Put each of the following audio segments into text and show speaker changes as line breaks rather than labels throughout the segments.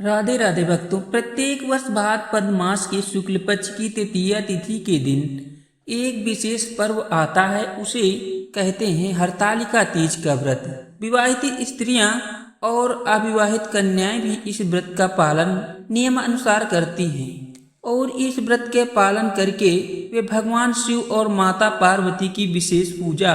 राधे राधे भक्तों। प्रत्येक वर्ष भाद्रपद मास के शुक्ल पक्ष की तृतीया तिथि के दिन एक विशेष पर्व आता है, उसे कहते हैं हरतालिका तीज का व्रत। विवाहित स्त्रियां और अविवाहित कन्याएं भी इस व्रत का पालन नियमानुसार करती हैं और इस व्रत के पालन करके वे भगवान शिव और माता पार्वती की विशेष पूजा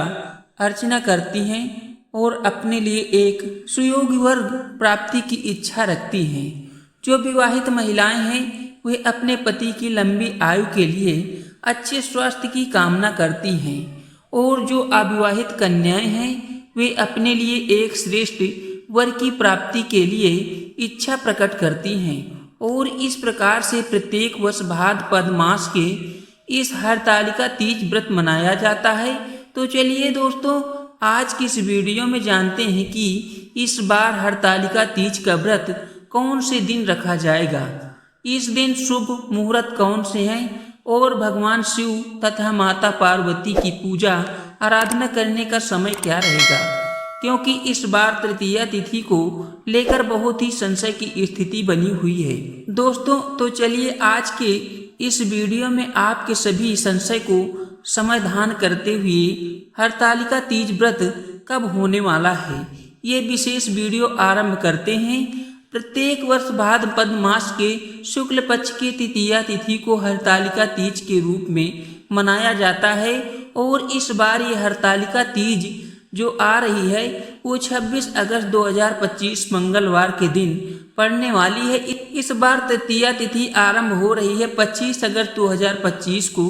अर्चना करती हैं और अपने लिए एक सुयोगी वर्ग प्राप्ति की इच्छा रखती हैं। जो विवाहित महिलाएं हैं वे अपने पति की लंबी आयु के लिए अच्छे स्वास्थ्य की कामना करती हैं और जो अविवाहित कन्याएं हैं वे अपने लिए एक श्रेष्ठ वर की प्राप्ति के लिए इच्छा प्रकट करती हैं और इस प्रकार से प्रत्येक वर्ष भाद्रपद मास के इस हरतालिका तीज व्रत मनाया जाता है। तो चलिए दोस्तों, आज की इस वीडियो में जानते हैं कि इस बार हरतालिका तीज का व्रत कौन से दिन रखा जाएगा, इस दिन शुभ मुहूर्त कौन से हैं और भगवान शिव तथा माता पार्वती की पूजा आराधना करने का समय क्या रहेगा, क्योंकि इस बार तृतीया तिथि को लेकर बहुत ही संशय की स्थिति बनी हुई है। दोस्तों, तो चलिए आज के इस वीडियो में आपके सभी संशय को समाधान करते हुए हरतालिका तीज व्रत कब होने वाला है, ये विशेष वीडियो आरंभ करते हैं। प्रत्येक वर्ष भाद्रपद मास के शुक्ल पक्ष की तृतीया तिथि को हरतालिका तीज के रूप में मनाया जाता है और इस बार ये हरतालिका तीज जो आ रही है वो 26 अगस्त 2025 मंगलवार के दिन पड़ने वाली है। इस बार तृतीया तिथि आरंभ हो रही है 25 अगस्त 2025 को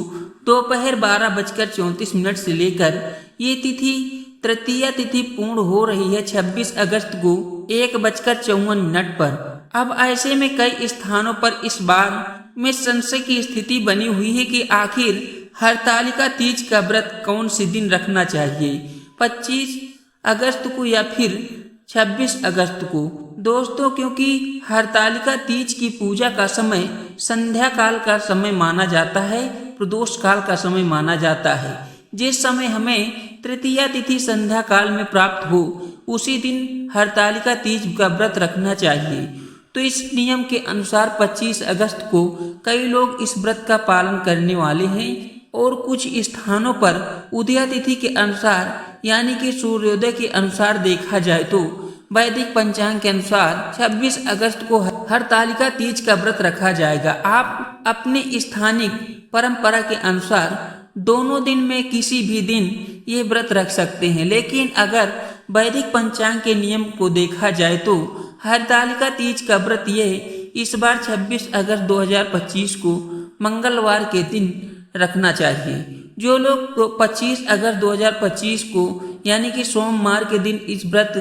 दोपहर 12:34 से लेकर ये तिथि तृतीया तिथि पूर्ण हो रही है 26 अगस्त को 1:54 पर। अब ऐसे में कई स्थानों पर इस बार में संशय की स्थिति बनी हुई है कि आखिर हरतालिका तीज का व्रत कौन से दिन रखना चाहिए, 25 अगस्त को या फिर 26 अगस्त को। दोस्तों, क्योंकि हरतालिका तीज की पूजा का समय संध्या काल का समय माना जाता है, प्रदोष काल का समय माना जाता है। जिस समय हमें तृतीया तिथि संध्या काल में प्राप्त हो उसी दिन हरतालिका तीज का व्रत रखना चाहिए। तो इस नियम के अनुसार 25 अगस्त को कई लोग इस व्रत का पालन करने वाले हैं और कुछ स्थानों पर उदया तिथि के अनुसार यानी कि सूर्योदय के अनुसार देखा जाए तो वैदिक पंचांग के अनुसार 26 अगस्त को हरतालिका तीज का व्रत रखा जाएगा। आप अपने स्थानिक परंपरा के अनुसार दोनों दिन में किसी भी दिन ये व्रत रख सकते हैं, लेकिन अगर वैदिक पंचांग के नियम को देखा जाए तो हरतालिका तीज का व्रत ये इस बार 26 अगस्त 2025 को मंगलवार के दिन रखना चाहिए। जो लोग 25 अगस्त 2025 को यानी कि सोमवार के दिन इस व्रत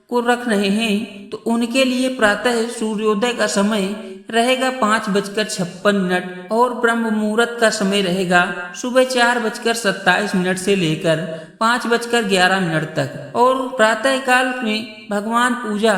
को रख रहे हैं तो उनके लिए प्रातः सूर्योदय का समय रहेगा 5:56 और ब्रह्म मुहूर्त का समय रहेगा सुबह 4:27 से लेकर 5:11 तक और प्रातः काल में भगवान पूजा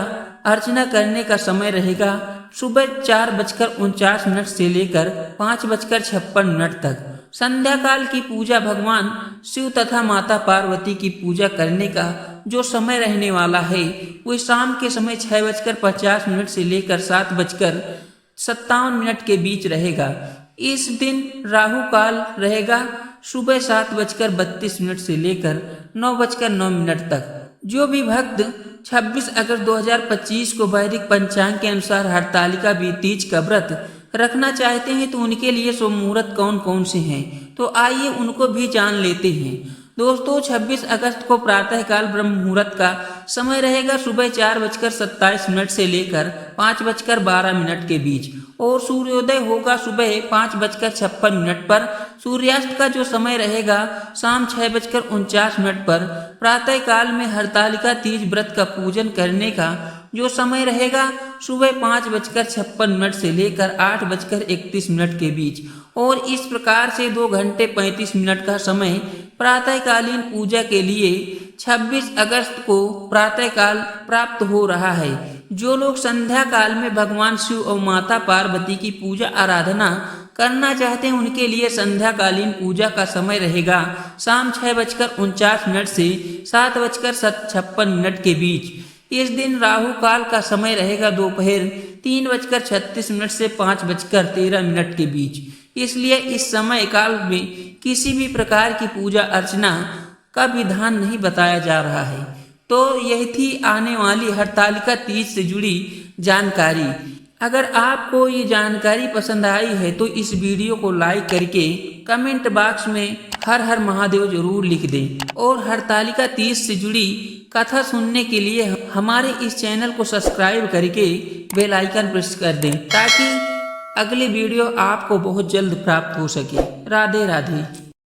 अर्चना करने का समय रहेगा सुबह 4:49 से लेकर 5:56 तक। संध्या काल की पूजा भगवान शिव तथा माता पार्वती की पूजा करने का जो समय रहने वाला है वो शाम के समय 6:50 से लेकर 7:57 के बीच रहेगा। इस दिन राहु काल रहेगा सुबह 7:32 से लेकर 9:09 तक। जो भी भक्त 26 अगस्त 2025 को वैदिक पंचांग के अनुसार हरतालिका तीज का व्रत रखना चाहते हैं तो उनके लिए शुभ मुहूर्त कौन कौन से हैं, तो आइए उनको भी जान लेते हैं। दोस्तों, 26 अगस्त को प्रातःकाल ब्रह्म मुहूर्त का समय रहेगा सुबह 4:27 से लेकर 5:12 के बीच और सूर्योदय होगा सुबह 5:56 पर। सूर्यास्त का जो समय रहेगा शाम 6:49 पर। प्रातःकाल में हरतालिका तीज व्रत का पूजन करने का जो समय रहेगा सुबह 5:56 से लेकर 8:31 के बीच और इस प्रकार से 2 घंटे 35 मिनट का समय प्रातःकालीन पूजा के लिए 26 अगस्त को प्रातःकाल प्राप्त हो रहा है। जो लोग संध्या काल में भगवान शिव और माता पार्वती की पूजा आराधना करना चाहते हैं उनके लिए संध्याकालीन पूजा का समय रहेगा शाम 6:49 से 7:56 के बीच। इस दिन राहु काल का समय रहेगा दोपहर 3:36 से 5:13 के बीच। इसलिए इस समय काल में किसी भी प्रकार की पूजा अर्चना का विधान नहीं बताया जा रहा है। तो यह थी आने वाली हरतालिका तीज से जुड़ी जानकारी। अगर आपको ये जानकारी पसंद आई है तो इस वीडियो को लाइक करके कमेंट बॉक्स में हर हर महादेव जरूर लिख दें और हरतालिका तीज से जुड़ी कथा सुनने के लिए हमारे इस चैनल को सब्सक्राइब करके बेल आइकन प्रेस कर दें ताकि अगली वीडियो आपको बहुत जल्द प्राप्त हो सके। राधे राधे।